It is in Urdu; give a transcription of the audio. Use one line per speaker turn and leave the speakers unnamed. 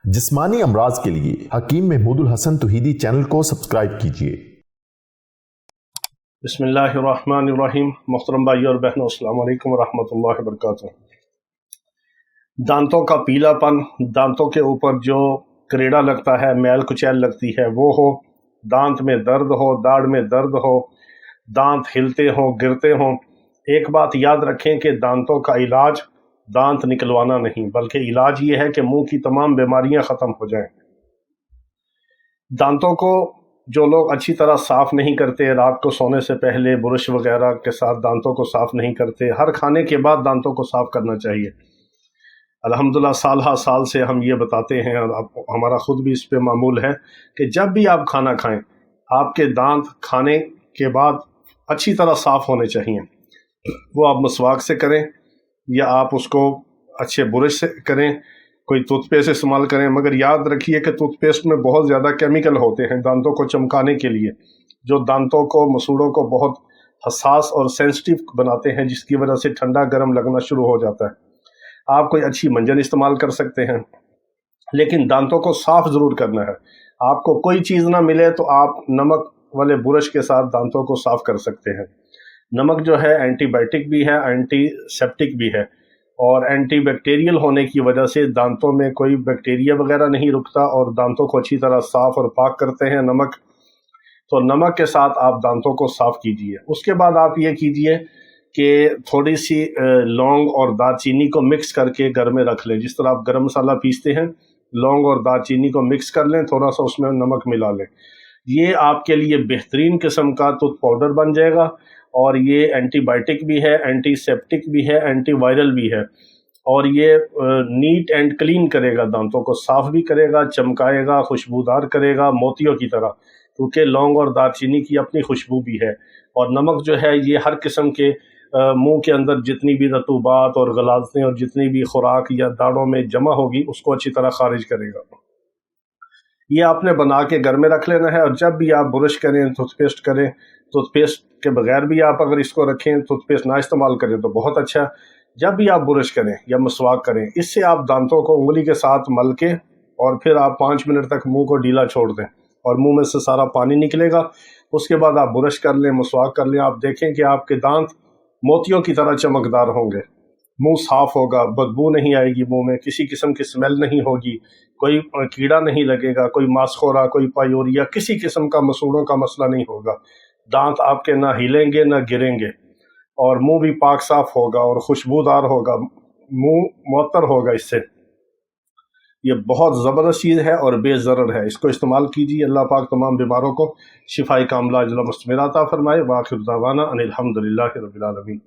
جسمانی امراض کے لیے حکیم محمود الحسن توحیدی چینل کو سبسکرائب کیجیے۔
بسم اللہ الرحمن الرحیم۔ محترم بھائی اور بہنوں، السلام علیکم ورحمۃ اللہ وبرکاتہ۔ دانتوں کا پیلا پن، دانتوں کے اوپر جو کریڑا لگتا ہے، میل کچیل لگتی ہے، وہ ہو، دانت میں درد ہو، داڑھ میں درد ہو، دانت ہلتے ہوں، گرتے ہوں، ایک بات یاد رکھیں کہ دانتوں کا علاج دانت نکلوانا نہیں، بلکہ علاج یہ ہے کہ منہ کی تمام بیماریاں ختم ہو جائیں۔ دانتوں کو جو لوگ اچھی طرح صاف نہیں کرتے، رات کو سونے سے پہلے برش وغیرہ کے ساتھ دانتوں کو صاف نہیں کرتے، ہر کھانے کے بعد دانتوں کو صاف کرنا چاہیے۔ الحمدللہ سال ہر سال سے ہم یہ بتاتے ہیں، اور ہمارا خود بھی اس پہ معمول ہے کہ جب بھی آپ کھانا کھائیں، آپ کے دانت کھانے کے بعد اچھی طرح صاف ہونے چاہیے۔ وہ آپ مسواک سے کریں یا آپ اس کو اچھے برش سے کریں، کوئی ٹوتھ پیسٹ استعمال کریں، مگر یاد رکھیے کہ ٹوتھ پیسٹ میں بہت زیادہ کیمیکل ہوتے ہیں دانتوں کو چمکانے کے لیے، جو دانتوں کو، مسوڑوں کو بہت حساس اور سینسٹیو بناتے ہیں، جس کی وجہ سے ٹھنڈا گرم لگنا شروع ہو جاتا ہے۔ آپ کوئی اچھی منجن استعمال کر سکتے ہیں، لیکن دانتوں کو صاف ضرور کرنا ہے۔ آپ کو کوئی چیز نہ ملے تو آپ نمک والے برش کے ساتھ دانتوں کو صاف کر سکتے ہیں۔ نمک جو ہے اینٹی بائیوٹک بھی ہے، اینٹی سیپٹک بھی ہے، اور اینٹی بیکٹیریل ہونے کی وجہ سے دانتوں میں کوئی بیکٹیریا وغیرہ نہیں رکتا، اور دانتوں کو اچھی طرح صاف اور پاک کرتے ہیں نمک۔ تو نمک کے ساتھ آپ دانتوں کو صاف کیجئے۔ اس کے بعد آپ یہ کیجئے کہ تھوڑی سی لونگ اور دار چینی کو مکس کر کے گھر میں رکھ لیں۔ جس طرح آپ گرم مسالہ پیستے ہیں، لونگ اور دار چینی کو مکس کر لیں، تھوڑا سا اس میں نمک ملا لیں۔ یہ آپ کے لیے بہترین قسم کا ٹوتھ پاؤڈر بن جائے گا، اور یہ اینٹی بائیوٹک بھی ہے، اینٹی سیپٹک بھی ہے، اینٹی وائرل بھی ہے، اور یہ نیٹ اینڈ کلین کرے گا، دانتوں کو صاف بھی کرے گا، چمکائے گا، خوشبودار کرے گا موتیوں کی طرح، کیونکہ لونگ اور دار چینی کی اپنی خوشبو بھی ہے، اور نمک جو ہے یہ ہر قسم کے منہ کے اندر جتنی بھی رطوبات اور غلاظتیں اور جتنی بھی خوراک یا داڑھوں میں جمع ہوگی اس کو اچھی طرح خارج کرے گا۔ یہ آپ نے بنا کے گھر میں رکھ لینا ہے، اور جب بھی آپ برش کریں، ٹوتھ پیسٹ کریں، ٹوتھ پیسٹ کے بغیر بھی آپ اگر اس کو رکھیں، ٹوتھ پیسٹ نہ استعمال کریں تو بہت اچھا۔ جب بھی آپ برش کریں یا مسواک کریں، اس سے آپ دانتوں کو انگلی کے ساتھ مل کے، اور پھر آپ 5 منٹ تک منہ کو ڈھیلا چھوڑ دیں، اور منہ میں سے سارا پانی نکلے گا۔ اس کے بعد آپ برش کر لیں، مسواک کر لیں، آپ دیکھیں کہ آپ کے دانت موتیوں کی طرح چمکدار ہوں گے، منہ صاف ہوگا، بدبو نہیں آئے گی، منہ میں کسی قسم کی اسمیل نہیں ہوگی، کوئی کیڑا نہیں لگے گا، کوئی ماسخورا، کوئی پایوریا، کسی قسم کا مسوڑوں کا مسئلہ نہیں ہوگا۔ دانت آپ کے نہ ہلیں گے نہ گریں گے، اور منہ بھی پاک صاف ہوگا اور خوشبودار ہوگا، منہ معطر ہوگا اس سے۔ یہ بہت زبردست چیز ہے اور بے ضرر ہے، اس کو استعمال کیجیے۔ اللہ پاک تمام بیماروں کو شفائی کاملہ عاجلہ مستمرہ عطا فرمائے۔ وآخر دعوانا ان الحمدللہ رب العالمین۔